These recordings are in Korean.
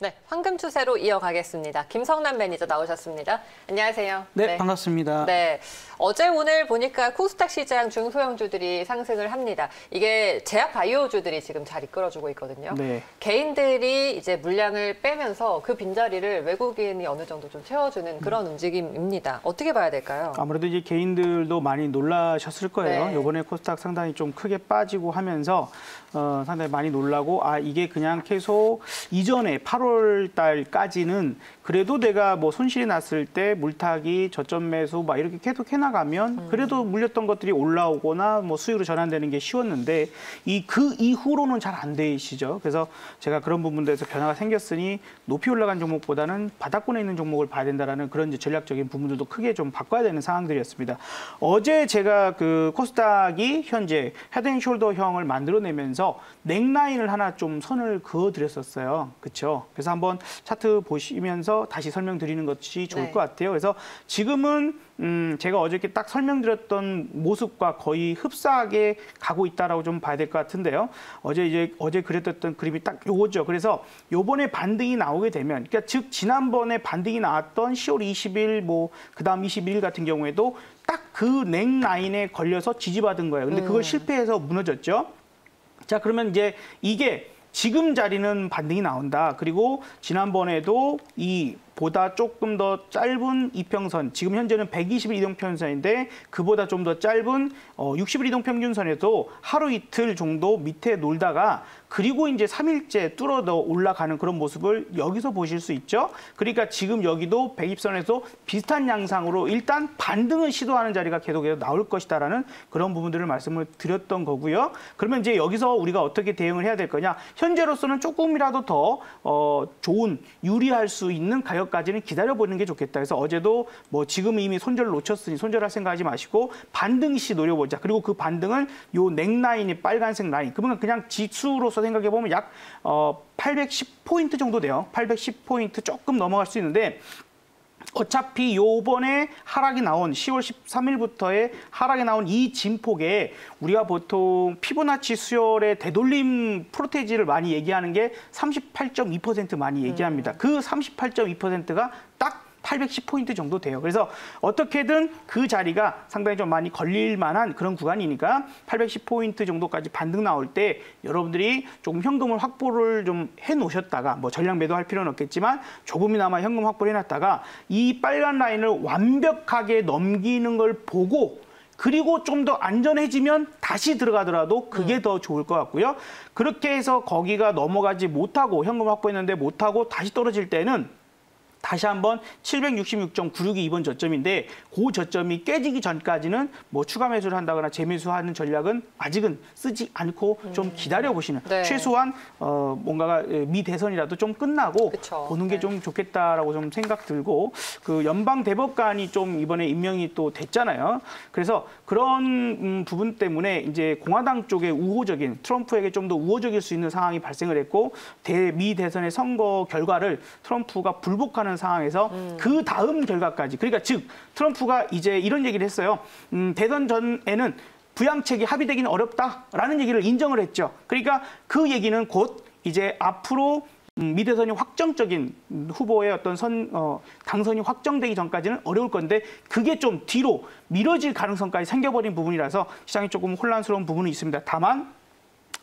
네, 황금 추세로 이어가겠습니다. 김성남 매니저 나오셨습니다. 안녕하세요. 네, 반갑습니다. 네, 어제 오늘 보니까 코스닥 시장 중소형주들이 상승을 합니다. 이게 제약 바이오주들이 지금 잘 이끌어주고 있거든요. 네. 개인들이 이제 물량을 빼면서 그 빈자리를 외국인이 어느 정도 좀 채워주는 그런 움직임입니다. 어떻게 봐야 될까요? 아무래도 이제 개인들도 많이 놀라셨을 거예요. 네. 이번에 코스닥 상당히 좀 크게 빠지고 하면서 상당히 많이 놀라고 이게 그냥 계속 이전에 8월 달까지는 그래도 내가 뭐 손실이 났을 때 물타기, 저점 매수 막 이렇게 계속 해나가면 그래도 물렸던 것들이 올라오거나 뭐 수익으로 전환되는 게 쉬웠는데 그 이후로는 잘 안 되시죠. 그래서 제가 그런 부분들에서 변화가 생겼으니 높이 올라간 종목보다는 바닥권에 있는 종목을 봐야 된다라는 그런 이제 전략적인 부분들도 크게 좀 바꿔야 되는 상황들이었습니다. 어제 제가 그 코스닥이 현재 헤드앤숄더형을 만들어내면서 넥라인을 하나 좀 선을 그어드렸었어요. 그렇죠? 그래서 한번 차트 보시면서 다시 설명드리는 것이 좋을 것 같아요. 그래서 지금은 제가 어저께 딱 설명드렸던 모습과 거의 흡사하게 가고 있다라고 좀 봐야 될 것 같은데요. 어제 그렸던 그림이 딱 요거죠. 그래서 요번에 반등이 나오게 되면, 그러니까 즉 지난번에 반등이 나왔던 10월 20일, 뭐 그다음 21일 같은 경우에도 딱 그 넥라인에 걸려서 지지받은 거예요. 근데 그걸 실패해서 무너졌죠. 자, 그러면 이제 이게 지금 자리는 반등이 나온다. 그리고 지난번에도 보다 조금 더 짧은 이평선, 지금 현재는 120일 이동평균선인데 그보다 좀 더 짧은 60일 이동평균선에도 하루 이틀 정도 밑에 놀다가 그리고 이제 3일째 뚫어져 올라가는 그런 모습을 여기서 보실 수 있죠. 그러니까 지금 여기도 120선에서 비슷한 양상으로 일단 반등을 시도하는 자리가 계속해서 나올 것이다라는 그런 부분들을 말씀을 드렸던 거고요. 그러면 이제 여기서 우리가 어떻게 대응을 해야 될 거냐. 현재로서는 조금이라도 더 좋은, 유리할 수 있는 가격까지는 기다려보는 게 좋겠다. 그래서 어제도 뭐 지금 이미 손절을 놓쳤으니 손절할 생각하지 마시고 반등 시 노려보자. 그리고 그 반등은 요 넥라인이 빨간색 라인. 그러면 그냥 지수로서 생각해보면 약 810포인트 정도 돼요. 810포인트 조금 넘어갈 수 있는데 어차피 요번에 하락이 나온 10월 13일부터의 하락이 나온 이 진폭에 우리가 보통 피보나치 수열의 되돌림 프로테이지를 많이 얘기하는 게 38.2% 많이 얘기합니다. 그 38.2%가 딱 810포인트 정도 돼요. 그래서 어떻게든 그 자리가 상당히 좀 많이 걸릴 만한 그런 구간이니까 810포인트 정도까지 반등 나올 때 여러분들이 조금 현금을 확보를 좀 해놓으셨다가 뭐 전량 매도할 필요는 없겠지만 조금이나마 현금 확보를 해놨다가 이 빨간 라인을 완벽하게 넘기는 걸 보고 그리고 좀 더 안전해지면 다시 들어가더라도 그게 더 좋을 것 같고요. 그렇게 해서 거기가 넘어가지 못하고 현금 확보했는데 못하고 다시 떨어질 때는 다시 한번 766.96이 이번 저점인데 그 저점이 깨지기 전까지는 뭐 추가 매수를 한다거나 재매수하는 전략은 아직은 쓰지 않고 좀 기다려보시는 최소한 뭔가가 미대선이라도 좀 끝나고 보는 게 좀 좋겠다라고 좀 생각 들고 그 연방 대법관이 좀 이번에 임명이 또 됐잖아요. 그래서 그런 부분 때문에 이제 공화당 쪽에 우호적인 트럼프에게 좀 더 우호적일 수 있는 상황이 발생을 했고 미 대선의 선거 결과를 트럼프가 불복하는 상황에서 그 다음 결과까지 그러니까 즉 트럼프가 이제 이런 얘기를 했어요. 대선 전에는 부양책이 합의되기는 어렵다라는 얘기를 인정을 했죠. 그러니까 그 얘기는 곧 이제 앞으로 미대선이 확정적인 후보의 어떤 당선이 확정되기 전까지는 어려울 건데 그게 좀 뒤로 미뤄질 가능성까지 생겨버린 부분이라서 시장이 조금 혼란스러운 부분이 있습니다. 다만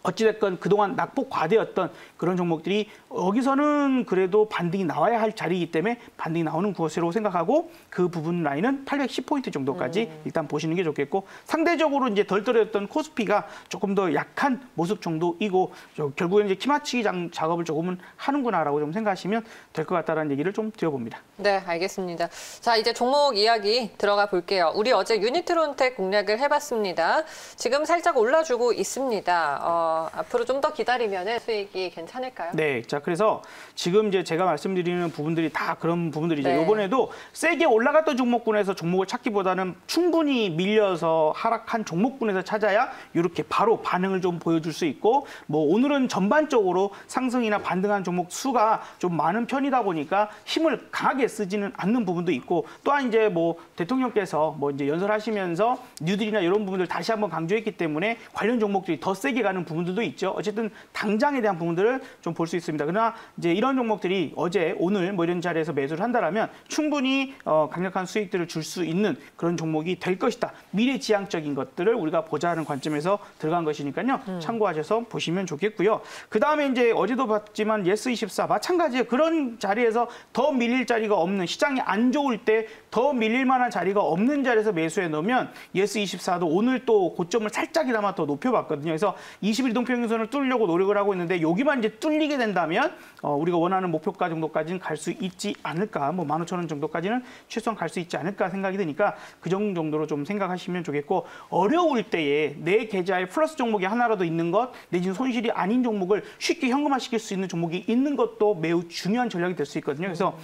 어찌됐건 그동안 낙폭 과대였던 그런 종목들이 여기서는 그래도 반등이 나와야 할 자리이기 때문에 반등이 나오는 것으로 생각하고 그 부분 라인은 810포인트 정도까지 일단 보시는 게 좋겠고 상대적으로 이제 덜 떨어졌던 코스피가 조금 더 약한 모습 정도이고 결국에는 이제 키맞추기 작업을 조금은 하는구나라고 좀 생각하시면 될 것 같다는 얘기를 좀 드려봅니다. 네, 알겠습니다. 자, 이제 종목 이야기 들어가 볼게요. 우리 어제 유니트론텍 공략을 해봤습니다. 지금 살짝 올라주고 있습니다. 앞으로 좀 더 기다리면 수익이 괜찮을까요? 네, 자 그래서 지금 이제 제가 말씀드리는 부분들이 다 그런 부분들이죠. 이번에도 세게 올라갔던 종목군에서 종목을 찾기보다는 충분히 밀려서 하락한 종목군에서 찾아야 이렇게 바로 반응을 좀 보여줄 수 있고 뭐 오늘은 전반적으로 상승이나 반등한 종목 수가 좀 많은 편이다 보니까 힘을 강하게 쓰지는 않는 부분도 있고 또한 이제 뭐 대통령께서 뭐 이제 연설하시면서 뉴딜이나 이런 부분들 다시 한번 강조했기 때문에 관련 종목들이 더 세게 가는 부분 부분들도 있죠. 어쨌든 당장에 대한 부분들을 좀 볼 수 있습니다. 그러나 이제 이런 종목들이 어제, 오늘 뭐 이런 자리에서 매수를 한다라면 충분히 강력한 수익들을 줄 수 있는 그런 종목이 될 것이다. 미래지향적인 것들을 우리가 보자는 관점에서 들어간 것이니까요. 참고하셔서 보시면 좋겠고요. 그 다음에 이제 어제도 봤지만 예스24 마찬가지예요. 그런 자리에서 더 밀릴 자리가 없는, 시장이 안 좋을 때 더 밀릴 만한 자리가 없는 자리에서 매수해 놓으면 예스24도 오늘 또 고점을 살짝이나마 더 높여봤거든요. 그래서 20일 이동평균선을 뚫으려고 노력을 하고 있는데 여기만 이제 뚫리게 된다면 우리가 원하는 목표가 정도까지는 갈 수 있지 않을까, 뭐 15,000원 정도까지는 최소한 갈 수 있지 않을까 생각이 드니까 그 정도로 좀 생각하시면 좋겠고, 어려울 때에 내 계좌에 플러스 종목이 하나라도 있는 것, 내지는 손실이 아닌 종목을 쉽게 현금화시킬 수 있는 종목이 있는 것도 매우 중요한 전략이 될 수 있거든요. 그래서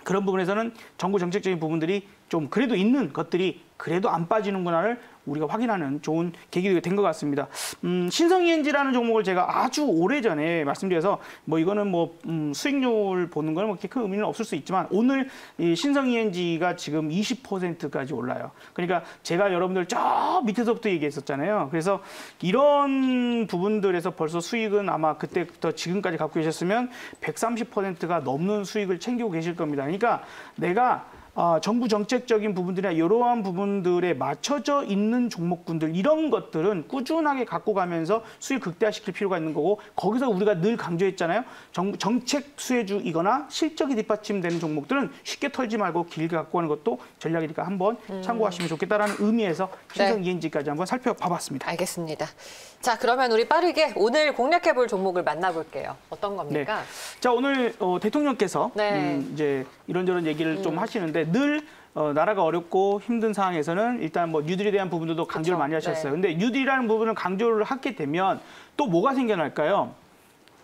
그런 부분에서는 정부 정책적인 부분들이 좀 그래도 있는 것들이 그래도 안 빠지는구나를 우리가 확인하는 좋은 계기가 된 것 같습니다. 신성ENG라는 종목을 제가 아주 오래전에 말씀드려서 뭐 이거는 뭐 수익률 보는 거는 뭐 그렇게 큰 의미는 없을 수 있지만 오늘 이 신성ENG가 지금 20%까지 올라요. 그러니까 제가 여러분들 저 밑에서부터 얘기했었잖아요. 그래서 이런 부분들에서 벌써 수익은 아마 그때부터 지금까지 갖고 계셨으면 130%가 넘는 수익을 챙기고 계실 겁니다. 그러니까 내가 정부 정책적인 부분들이나 이러한 부분들에 맞춰져 있는 종목군들, 이런 것들은 꾸준하게 갖고 가면서 수익 극대화시킬 필요가 있는 거고, 거기서 우리가 늘 강조했잖아요. 정책 수혜주이거나 실적이 뒷받침되는 종목들은 쉽게 털지 말고 길게 갖고 가는 것도 전략이니까 한번 참고하시면 좋겠다라는 의미에서 신성ENG까지 한번 살펴봐봤습니다. 알겠습니다. 자, 그러면 우리 빠르게 오늘 공략해볼 종목을 만나볼게요. 어떤 겁니까? 네. 자, 오늘 대통령께서 이제 이런저런 얘기를 좀 하시는데 늘 나라가 어렵고 힘든 상황에서는 일단 뭐 뉴딜에 대한 부분들도 강조를 많이 하셨어요. 근데 뉴딜이라는 부분을 강조를 하게 되면 또 뭐가 생겨날까요?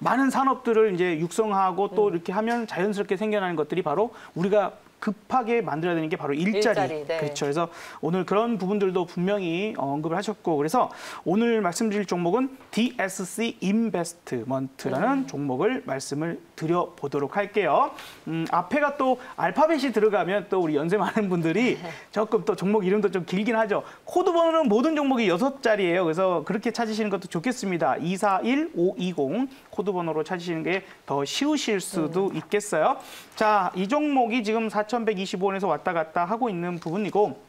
많은 산업들을 이제 육성하고 또 이렇게 하면 자연스럽게 생겨나는 것들이 바로 우리가 급하게 만들어야 되는 게 바로 일자리. 네. 그렇죠. 그래서 오늘 그런 부분들도 분명히 언급을 하셨고, 그래서 오늘 말씀드릴 종목은 DSC 인베스트먼트라는 종목을 말씀을 드려보도록 할게요. 앞에가 또 알파벳이 들어가면 또 우리 연세 많은 분들이 조금 또 종목 이름도 좀 길긴 하죠. 코드 번호는 모든 종목이 6자리예요. 그래서 그렇게 찾으시는 것도 좋겠습니다. 241520 코드 번호로 찾으시는 게 더 쉬우실 수도 있겠어요. 자, 이 종목이 지금 4,125원에서 왔다 갔다 하고 있는 부분이고,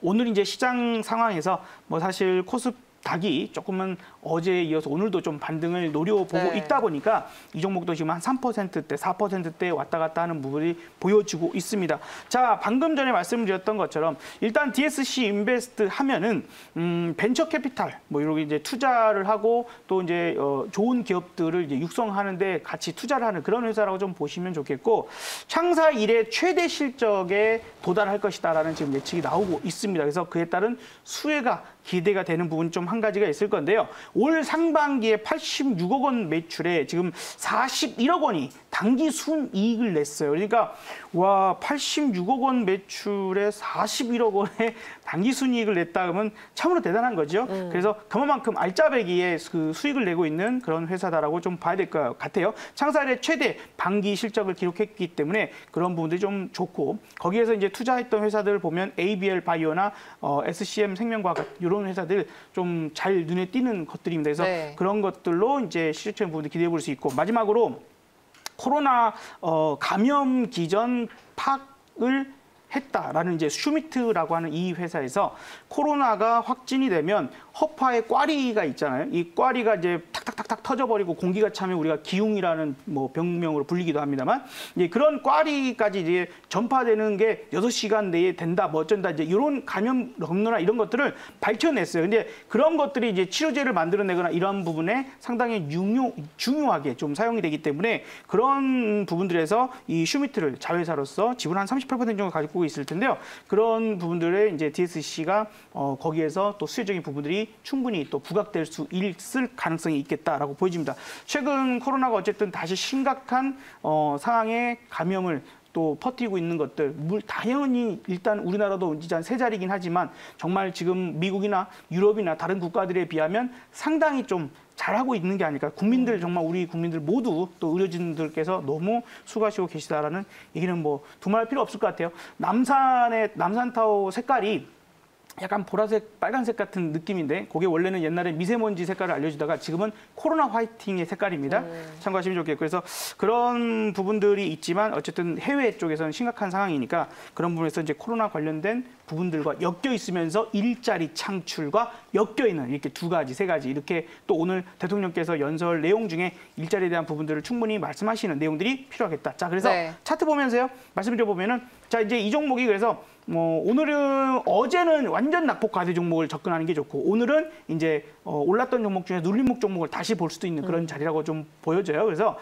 오늘 이제 시장 상황에서 뭐 사실 코스닥이 조금은 어제에 이어서 오늘도 좀 반등을 노려보고 있다 보니까 이 종목도 지금 한 3%대, 4%대 왔다 갔다 하는 부분이 보여지고 있습니다. 자, 방금 전에 말씀드렸던 것처럼 일단 DSC 인베스트 하면은 벤처 캐피탈 뭐 이렇게 이제 투자를 하고 또 이제 좋은 기업들을 이제 육성하는데 같이 투자를 하는 그런 회사라고 좀 보시면 좋겠고, 창사 이래 최대 실적에 도달할 것이다라는 지금 예측이 나오고 있습니다. 그래서 그에 따른 수혜가 기대가 되는 부분이 좀 한 가지가 있을 건데요. 올 상반기에 86억 원 매출에 지금 41억 원이 당기 순이익을 냈어요. 그러니까 와, 86억 원 매출에 41억 원의 당기 순이익을 냈다 그러면 참으로 대단한 거죠. 그래서 그만큼 알짜배기에 그 수익을 내고 있는 그런 회사다라고 좀 봐야 될 것 같아요. 창사 이래 최대 반기 실적을 기록했기 때문에 그런 부분들이 좀 좋고, 거기에서 이제 투자했던 회사들 보면 ABL 바이오나 SCM 생명과학 이런 회사들 좀 잘 눈에 띄는 것들입니다. 그래서 그런 것들로 이제 실적적인 부분도 기대해 볼 수 있고, 마지막으로 코로나 감염 기전 파악을 했다라는 이제 슈미트라고 하는 이 회사에서 코로나가 확진이 되면 허파에 꽈리가 있잖아요. 이 꽈리가 이제 탁탁탁탁 터져버리고 공기가 차면 우리가 기흉이라는 뭐 병명으로 불리기도 합니다만, 이제 그런 꽈리까지 이제 전파되는 게 6시간 내에 된다, 뭐 어쩐다, 이제 이런 감염 경로나 이런 것들을 밝혀냈어요. 근데 그런 것들이 이제 치료제를 만들어내거나 이런 부분에 상당히 중요하게 좀 사용이 되기 때문에 그런 부분들에서 이 슈미트를 자회사로서 지분 한 38% 정도 가지고 있을 텐데요. 그런 부분들에 이제 DSC가 거기에서 또 수혜적인 부분들이 충분히 또 부각될 수 있을 가능성이 있겠다라고 보여집니다. 최근 코로나가 어쨌든 다시 심각한 상황에 감염을 또 퍼뜨리고 있는 것들, 당연히 일단 우리나라도 이제 한 3자리긴 하지만 정말 지금 미국이나 유럽이나 다른 국가들에 비하면 상당히 좀 잘하고 있는 게 아닐까. 국민들, 정말 우리 국민들 모두 또 의료진들께서 너무 수고하시고 계시다라는 얘기는 뭐 두말할 필요 없을 것 같아요. 남산타워 색깔이 약간 보라색, 빨간색 같은 느낌인데 그게 원래는 옛날에 미세먼지 색깔을 알려주다가 지금은 코로나 화이팅의 색깔입니다. 참고하시면 좋겠고 그래서 그런 부분들이 있지만 어쨌든 해외 쪽에서는 심각한 상황이니까 그런 부분에서 이제 코로나 관련된 부분들과 엮여 있으면서 일자리 창출과 엮여 있는 이렇게 두 가지, 세 가지 이렇게 또 오늘 대통령께서 연설 내용 중에 일자리에 대한 부분들을 충분히 말씀하시는 내용들이 필요하겠다. 자, 그래서 네. 차트 보면서요. 말씀드려 보면은 자, 이제 이 종목이 그래서 오늘은 어제는 완전 낙폭 과대 종목을 접근하는 게 좋고 오늘은 이제 올랐던 종목 중에 눌림목 종목을 다시 볼 수도 있는 그런 자리라고 좀 보여져요. 그래서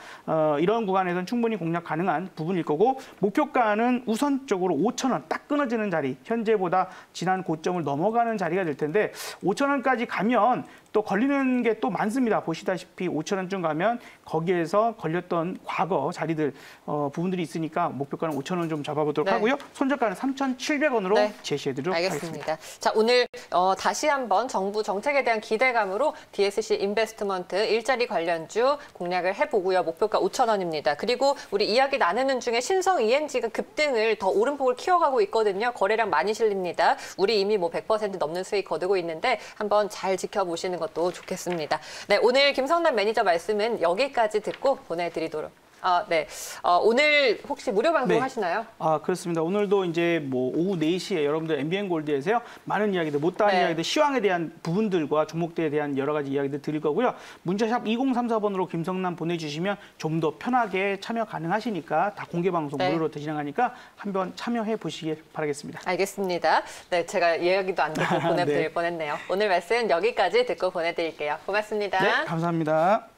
이런 구간에서는 충분히 공략 가능한 부분일 거고 목표가는 우선적으로 5,000원 딱 끊어지는 자리 현재보다 지난 고점을 넘어가는 자리가 될 텐데 5,000원까지 가면 또 걸리는 게 또 많습니다. 보시다시피 5,000원쯤 가면 거기에서 걸렸던 과거 자리들 부분들이 있으니까 목표가는 5,000원 좀 잡아보도록 네. 하고요. 손절가는 3,700원으로 네. 제시해드리도록 하겠습니다. 알겠습니다. 자, 오늘 다시 한번 정부 정책에 대한 기대감으로 DSC 인베스트먼트 일자리 관련주 공략을 해보고요. 목표가 5,000원입니다. 그리고 우리 이야기 나누는 중에 신성 ENG가 급등을 더 오름폭을 키워가고 있거든요. 거래량 많이 실립니다. 우리 이미 뭐 100% 넘는 수익 거두고 있는데 한번 잘 지켜보시는 것도 좋겠습니다. 네, 오늘 김성남 매니저 말씀은 여기까지 듣고 보내드리도록. 네. 오늘 혹시 무료 방송 네. 하시나요? 그렇습니다. 오늘도 이제 뭐 오후 4시에 여러분들 MBN 골드에서요. 많은 이야기들, 못다한 네. 이야기들, 시황에 대한 부분들과 종목들에 대한 여러 가지 이야기들 드릴 거고요. 문자샵 2034번으로 김성남 보내주시면 좀 더 편하게 참여 가능하시니까 다 공개 방송 네. 무료로 진행하니까 한번 참여해 보시길 바라겠습니다. 알겠습니다. 네, 제가 이야기도 안 듣고 보내드릴 네. 뻔했네요. 오늘 말씀 여기까지 듣고 보내드릴게요. 고맙습니다. 네, 감사합니다.